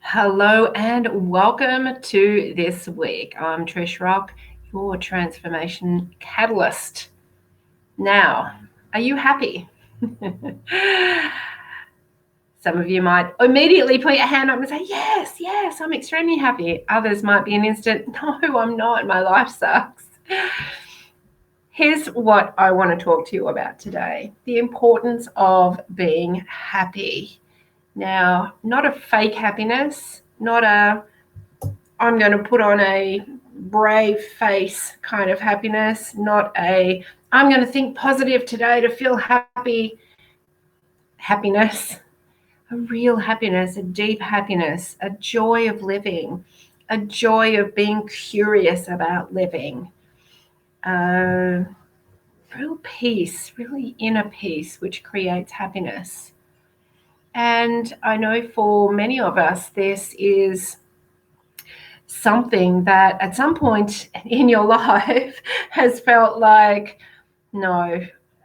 Hello and welcome to this week. I'm Trish Rock, your transformation catalyst. Now, are you happy? Some of you might immediately put your hand up and say, yes, I'm extremely happy. Others might be an instant, no, I'm not. My life sucks. Here's what I want to talk to you about today: the importance of being happy. Now, not a fake happiness, not a I'm going to put on a brave face kind of happiness, not a I'm going to think positive today to feel happiness, a real happiness, a deep happiness, a joy of living, a joy of being curious about living, real peace, really inner peace, which creates happiness. And I know for many of us, this is something that at some point in your life has felt like, no,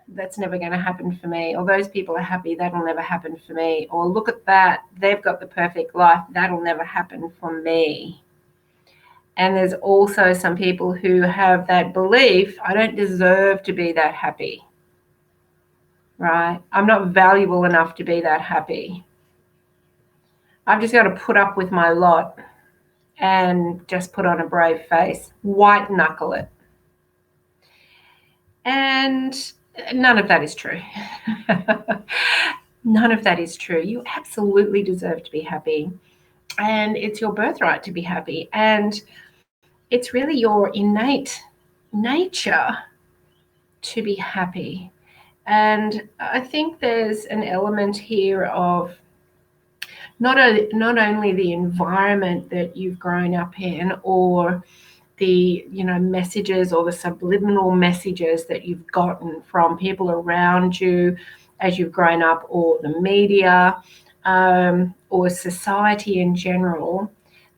that's never going to happen for me. Or those people are happy, that'll never happen for me. Or look at that, they've got the perfect life, that'll never happen for me. And there's also some people who have that belief, I don't deserve to be that happy, right? I'm not valuable enough to be that happy. I've just got to put up with my lot and just put on a brave face, white knuckle it. And none of that is true. None of that is true. You absolutely deserve to be happy. And it's your birthright to be happy. And it's really your innate nature to be happy. And I think there's an element here of not only the environment that you've grown up in, or the messages or the subliminal messages that you've gotten from people around you as you've grown up, or the media, or society in general.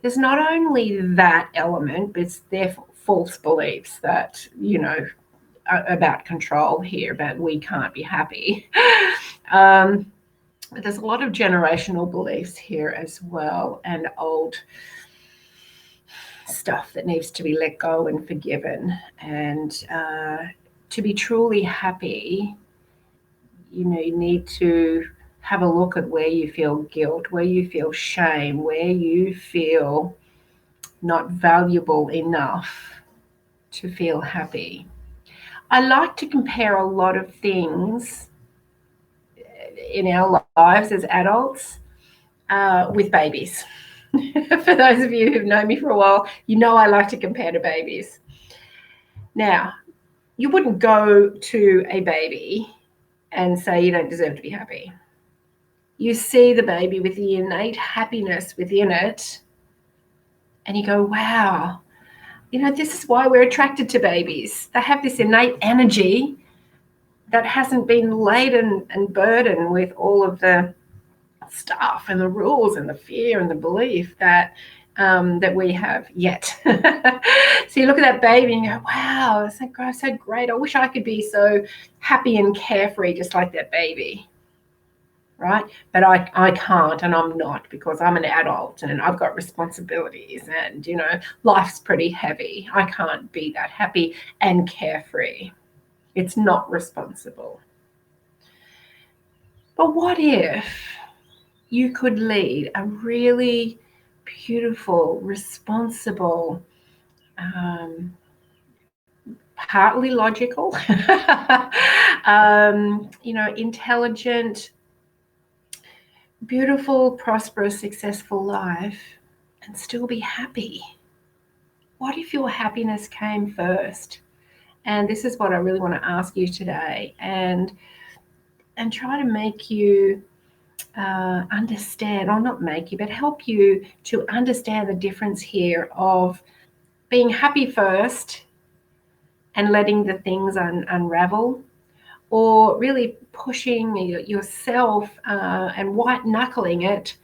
There's not only that element, but it's their false beliefs that about control here, about we can't be happy. But there's a lot of generational beliefs here as well, and old stuff that needs to be let go and forgiven. And to be truly happy, you need to have a look at where you feel guilt, where you feel shame, where you feel not valuable enough to feel happy. I like to compare a lot of things in our lives as adults with babies. For those of you who've known me for a while, I like to compare to babies. Now, you wouldn't go to a baby and say you don't deserve to be happy. You see the baby with the innate happiness within it, and you go, wow, this is why we're attracted to babies. They have this innate energy that hasn't been laden and burdened with all of the stuff and the rules and the fear and the belief that we have yet. So you look at that baby and you go, wow, it's so great. I wish I could be so happy and carefree just like that baby, right? But I can't, and I'm not, because I'm an adult and I've got responsibilities, and life's pretty heavy. I can't be that happy and carefree. It's not responsible. But what if you could lead a really beautiful, responsible, partly logical, intelligent, beautiful, prosperous, successful life and still be happy? What if your happiness came first? And this is what I really want to ask you today, and try to make you understand, or not make you, but help you to understand the difference here of being happy first and letting the things unravel, or really pushing yourself and white knuckling it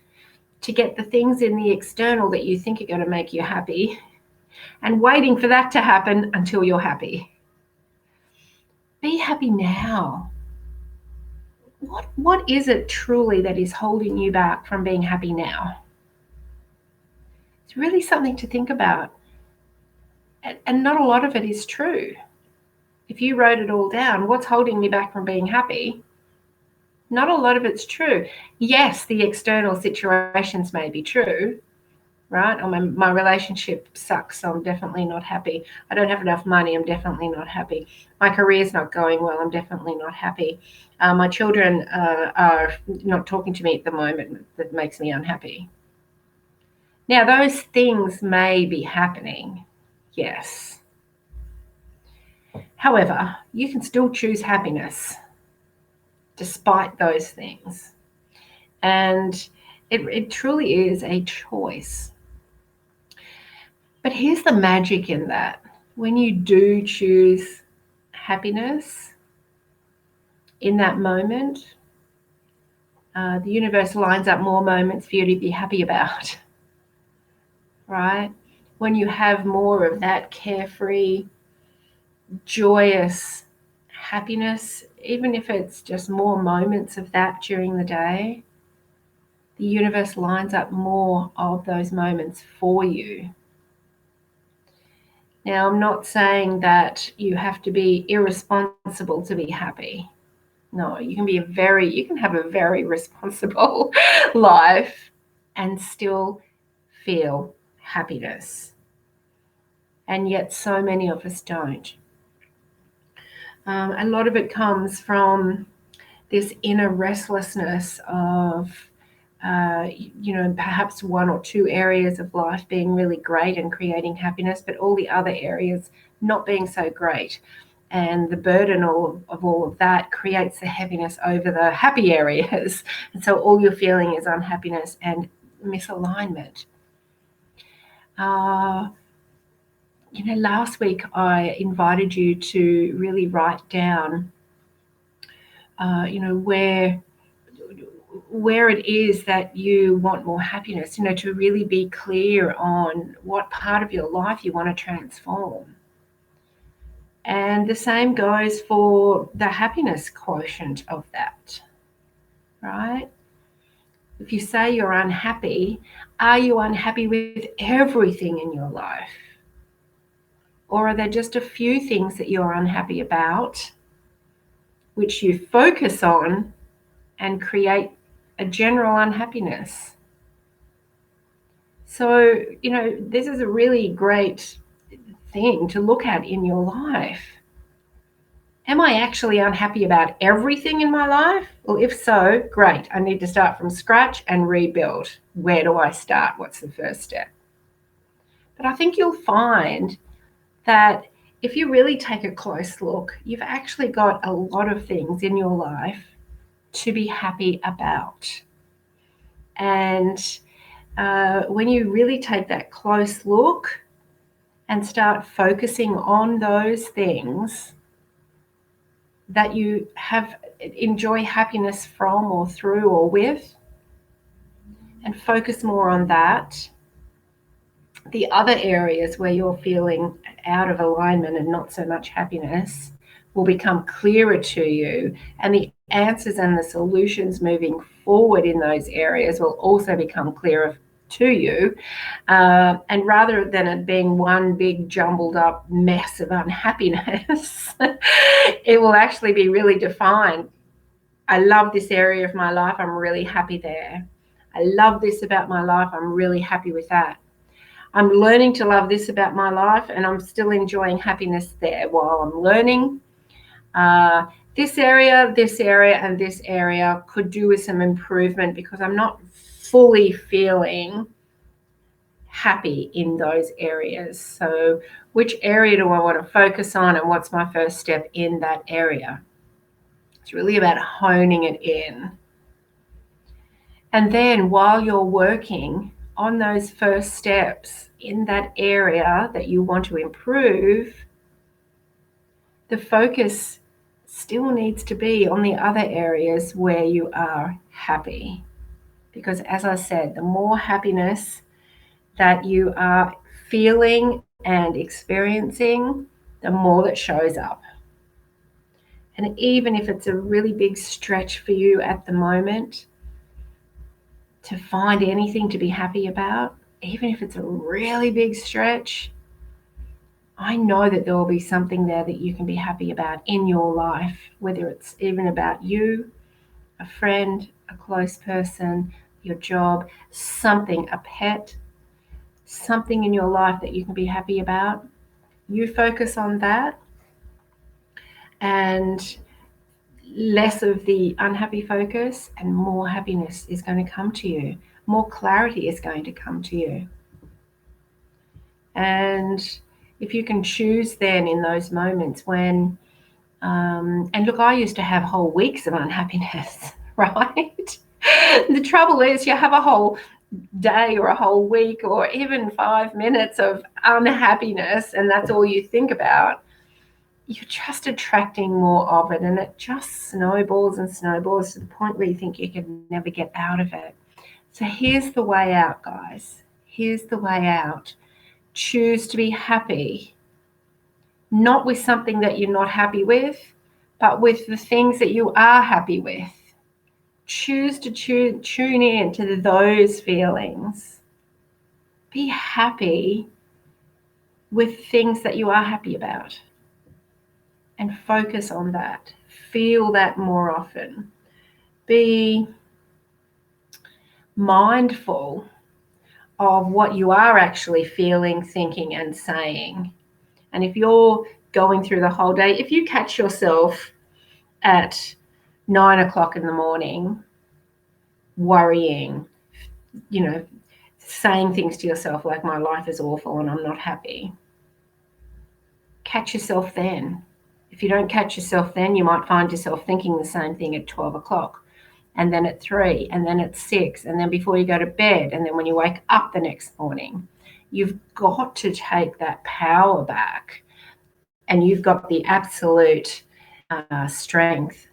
to get the things in the external that you think are going to make you happy, and waiting for that to happen until you're happy. Be happy now. What is it truly that is holding you back from being happy now? It's really something to think about. And not a lot of it is true. If you wrote it all down, what's holding me back from being happy? Not a lot of it's true. Yes, the external situations may be true, right? My relationship sucks, so I'm definitely not happy. I don't have enough money, I'm definitely not happy. My career's not going well, I'm definitely not happy. My children are not talking to me at the moment, that makes me unhappy. Now, those things may be happening, yes. However, you can still choose happiness despite those things. And it truly is a choice. But here's the magic in that. When you do choose happiness in that moment, the universe lines up more moments for you to be happy about, right? When you have more of that carefree, joyous happiness, even if it's just more moments of that during the day, the universe lines up more of those moments for you. Now, I'm not saying that you have to be irresponsible to be happy. No, you can have a very responsible life and still feel happiness. And yet so many of us don't. A lot of it comes from this inner restlessness of perhaps one or two areas of life being really great and creating happiness, but all the other areas not being so great. And the burden of all of that creates the heaviness over the happy areas. And so all you're feeling is unhappiness and misalignment. Last week I invited you to really write down, where it is that you want more happiness, to really be clear on what part of your life you want to transform. And the same goes for the happiness quotient of that, right? If you say you're unhappy, are you unhappy with everything in your life? Or are there just a few things that you're unhappy about, which you focus on and create a general unhappiness? So, this is a really great thing to look at in your life. Am I actually unhappy about everything in my life? Well, if so, great. I need to start from scratch and rebuild. Where do I start? What's the first step? But I think you'll find that if you really take a close look, you've actually got a lot of things in your life to be happy about. And when you really take that close look and start focusing on those things that you enjoy happiness from or through or with, and focus more on that, the other areas where you're feeling out of alignment and not so much happiness will become clearer to you, and the answers and the solutions moving forward in those areas will also become clearer to you. And rather than it being one big jumbled up mess of unhappiness, it will actually be really defined. I love this area of my life, I'm really happy there. I love this about my life, I'm really happy with that. I'm learning to love this about my life, and I'm still enjoying happiness there while I'm learning. This area, and this area could do with some improvement because I'm not fully feeling happy in those areas. So which area do I want to focus on, and what's my first step in that area? It's really about honing it in. And then while you're working on those first steps in that area that you want to improve, the focus still needs to be on the other areas where you are happy. Because as I said, the more happiness that you are feeling and experiencing, the more that shows up. And even if it's a really big stretch for you at the moment to find anything to be happy about, even if it's a really big stretch, I know that there will be something there that you can be happy about in your life, whether it's even about you, a friend, a close person, your job, something, a pet, something in your life that you can be happy about. You focus on that, and less of the unhappy focus, and more happiness is going to come to you. More clarity is going to come to you. And if you can choose then in those moments when, and look, I used to have whole weeks of unhappiness, right? The trouble is you have a whole day or a whole week or even 5 minutes of unhappiness, and that's all you think about. You're just attracting more of it, and it just snowballs and snowballs to the point where you think you can never get out of it. So here's the way out, guys. Here's the way out. Choose to be happy, not with something that you're not happy with, but with the things that you are happy with. Choose to tune in to those feelings. Be happy with things that you are happy about, and focus on that. Feel that more often. Be mindful of what you are actually feeling, thinking, and saying. And if you're going through the whole day, if you catch yourself at 9 o'clock in the morning worrying, saying things to yourself like, my life is awful and I'm not happy, catch yourself then. If you don't catch yourself then, you might find yourself thinking the same thing at 12 o'clock, and then at 3, and then at 6, and then before you go to bed, and then when you wake up the next morning. You've got to take that power back, and you've got the absolute strength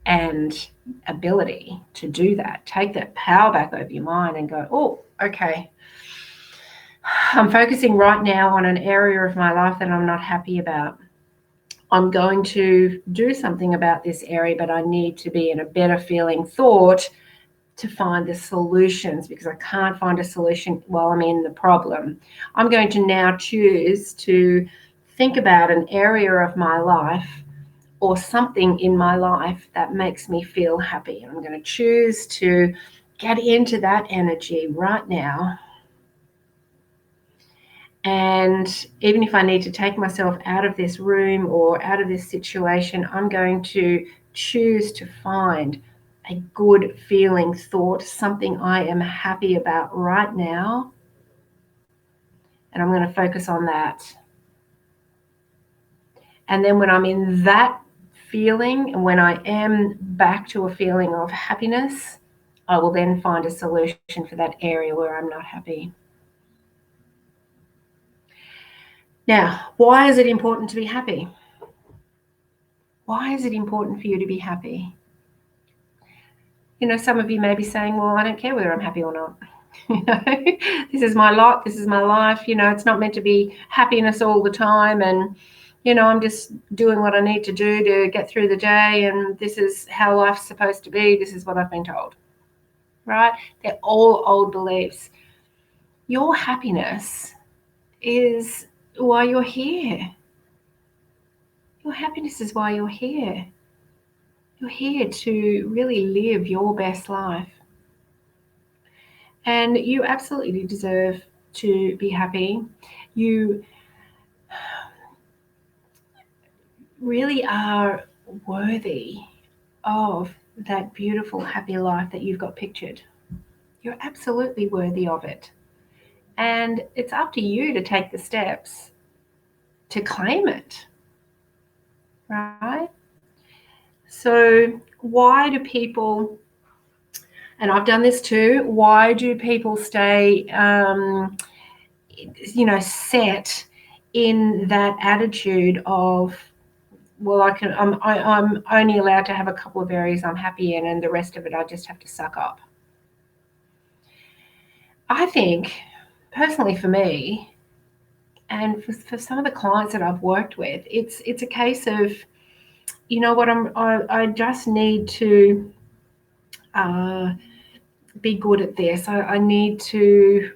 and ability to do that. Take that power back over your mind and go, oh, okay, I'm focusing right now on an area of my life that I'm not happy about. I'm going to do something about this area, but I need to be in a better feeling thought to find the solutions, because I can't find a solution while I'm in the problem. I'm going to now choose to think about an area of my life or something in my life that makes me feel happy. I'm going to choose to get into that energy right now. And even if I need to take myself out of this room or out of this situation, I'm going to choose to find a good feeling thought, something I am happy about right now. And I'm going to focus on that. And then when I'm in that feeling, and when I am back to a feeling of happiness, I will then find a solution for that area where I'm not happy. Now, why is it important to be happy? Why is it important for you to be happy? Some of you may be saying, well, I don't care whether I'm happy or not. This is my lot. This is my life. It's not meant to be happiness all the time. And, I'm just doing what I need to do to get through the day. And this is how life's supposed to be. This is what I've been told. Right? They're all old beliefs. Your happiness is why you're here. Your happiness is why you're here. You're here to really live your best life. And you absolutely deserve to be happy. You really are worthy of that beautiful, happy life that you've got pictured. You're absolutely worthy of it. And it's up to you to take the steps to claim it. Right? So why do people, and I've done this too, why do people stay, set in that attitude of, well, I'm only allowed to have a couple of areas I'm happy in, and the rest of it I just have to suck up? I think, personally for me, and for some of the clients that I've worked with, it's a case of, I just need to be good at this. I need to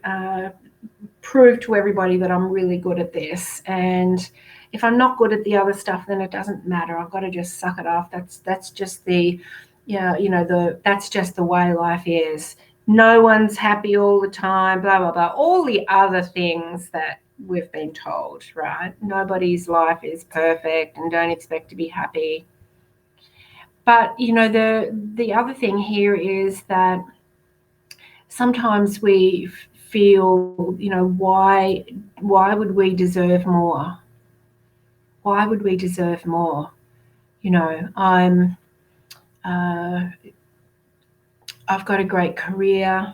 prove to everybody that I'm really good at this. And if I'm not good at the other stuff, then it doesn't matter. I've got to just suck it off. That's just the, that's just the way life is. No one's happy all the time, blah, blah, blah. All the other things that we've been told, right? Nobody's life is perfect, and don't expect to be happy. But, the other thing here is that sometimes we feel, why would we deserve more? Why would we deserve more? I've got a great career.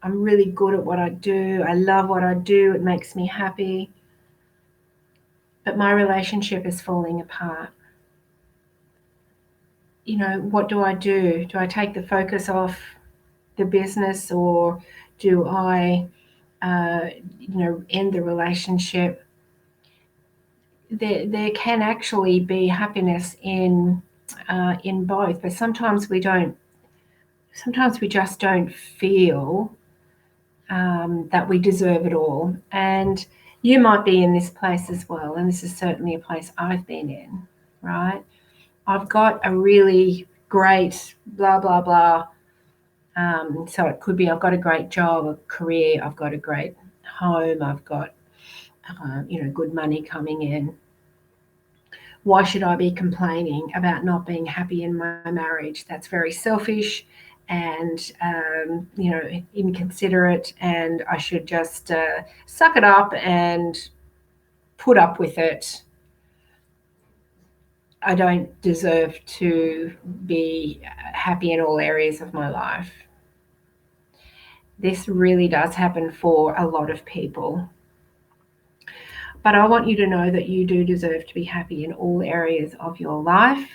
I'm really good at what I do. I love what I do. It makes me happy. But my relationship is falling apart. What do I do? Do I take the focus off the business, or do I, end the relationship? There can actually be happiness in both, but sometimes we don't. Sometimes we just don't feel that we deserve it all. And you might be in this place as well, and this is certainly a place I've been in, right? I've got a really great blah, blah, blah. So it could be I've got a great job, a career, I've got a great home, I've got, good money coming in. Why should I be complaining about not being happy in my marriage? That's very selfish and, inconsiderate, and I should just suck it up and put up with it. I don't deserve to be happy in all areas of my life. This really does happen for a lot of people. But I want you to know that you do deserve to be happy in all areas of your life.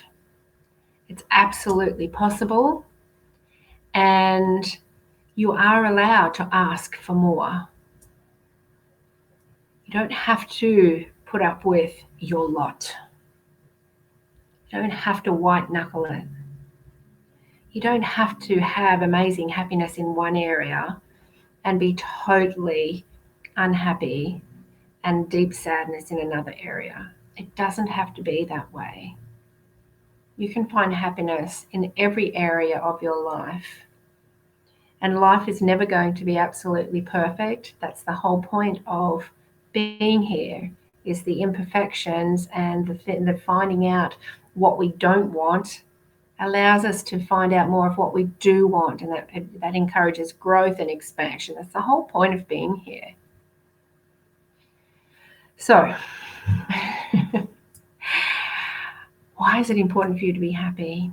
It's absolutely possible. And you are allowed to ask for more. You don't have to put up with your lot. You don't have to white knuckle it. You don't have to have amazing happiness in one area and be totally unhappy and deep sadness in another area. It doesn't have to be that way. You can find happiness in every area of your life. And life is never going to be absolutely perfect. That's the whole point of being here, is the imperfections and the finding out what we don't want allows us to find out more of what we do want, and that encourages growth and expansion. That's the whole point of being here. So, why is it important for you to be happy?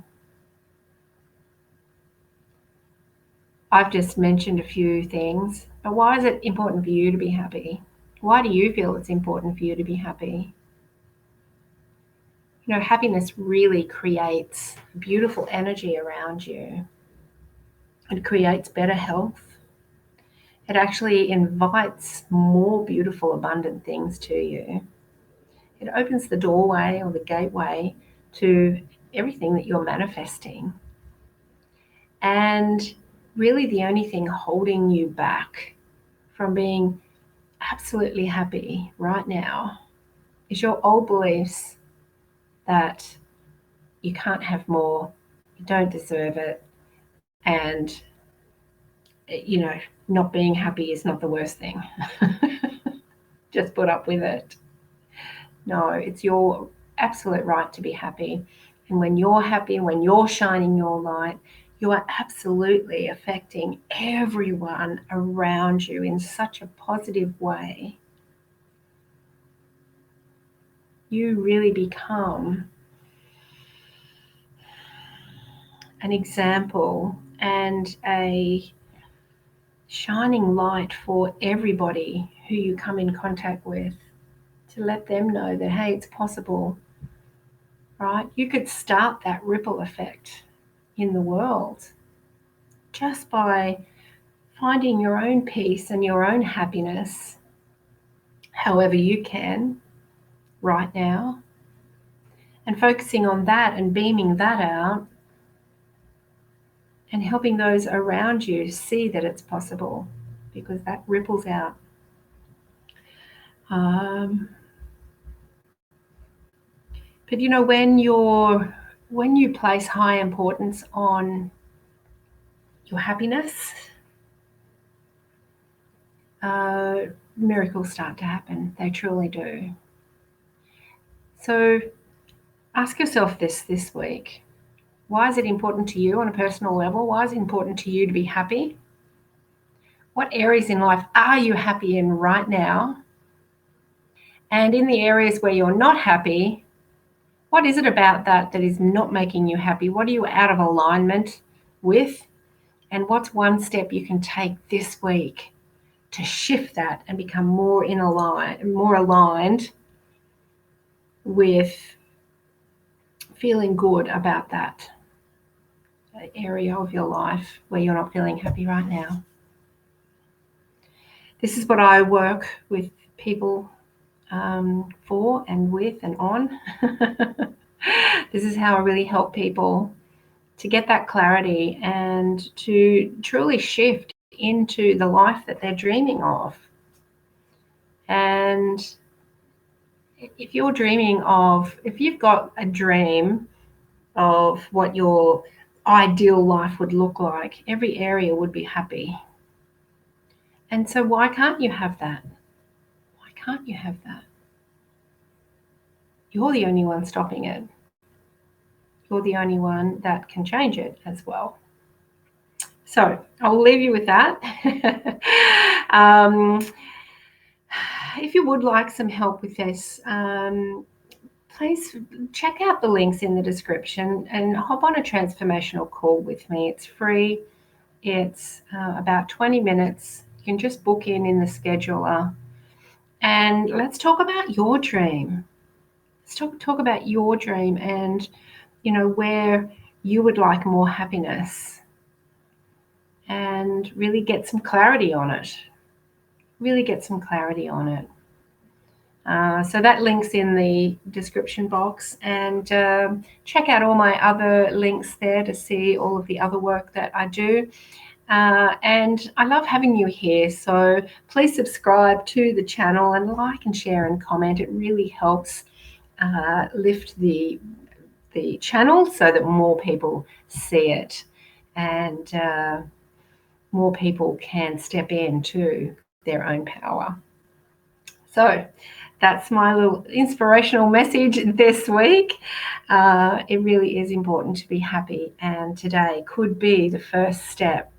I've just mentioned a few things, but why is it important for you to be happy? Why do you feel it's important for you to be happy? Happiness really creates beautiful energy around you. It creates better health. It actually invites more beautiful, abundant things to you. It opens the doorway or the gateway to everything that you're manifesting. And really the only thing holding you back from being absolutely happy right now is your old beliefs that you can't have more, you don't deserve it, and not being happy is not the worst thing. Just put up with it. No, it's your absolute right to be happy. And when you're happy, when you're shining your light, you are absolutely affecting everyone around you in such a positive way. You really become an example and a shining light for everybody who you come in contact with, to let them know that, hey, it's possible, right? You could start that ripple effect in the world just by finding your own peace and your own happiness however you can right now, and focusing on that and beaming that out. and helping those around you see that it's possible, because that ripples out. But when you place high importance on your happiness, miracles start to happen. They truly do. So ask yourself this week. Why is it important to you on a personal level? Why is it important to you to be happy? What areas in life are you happy in right now? And in the areas where you're not happy, what is it about that is not making you happy? What are you out of alignment with? And what's one step you can take this week to shift that and become more aligned with feeling good about that area of your life where you're not feeling happy right now? This is what I work with people for and with and on. This is how I really help people to get that clarity and to truly shift into the life that they're dreaming of. And if you've got a dream of what your ideal life would look like, every area would be happy. And so why can't you have that? Why can't you have that? You're the only one stopping it. You're the only one that can change it as well. So I'll leave you with that. If you would like some help with this, please check out the links in the description and hop on a transformational call with me. It's free. It's about 20 minutes. You can just book in the scheduler. And let's talk about your dream. Let's talk about your dream and, where you would like more happiness, and really get some clarity on it. So that link's in the description box, and check out all my other links there to see all of the other work that I do. And I love having you here, so please subscribe to the channel and like and share and comment. It really helps lift the channel so that more people see it, and more people can step into their own power. So that's my little inspirational message this week. It really is important to be happy, and today could be the first step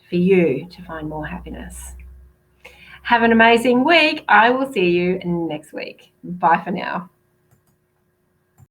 for you to find more happiness. Have an amazing week. I will see you next week. Bye for now.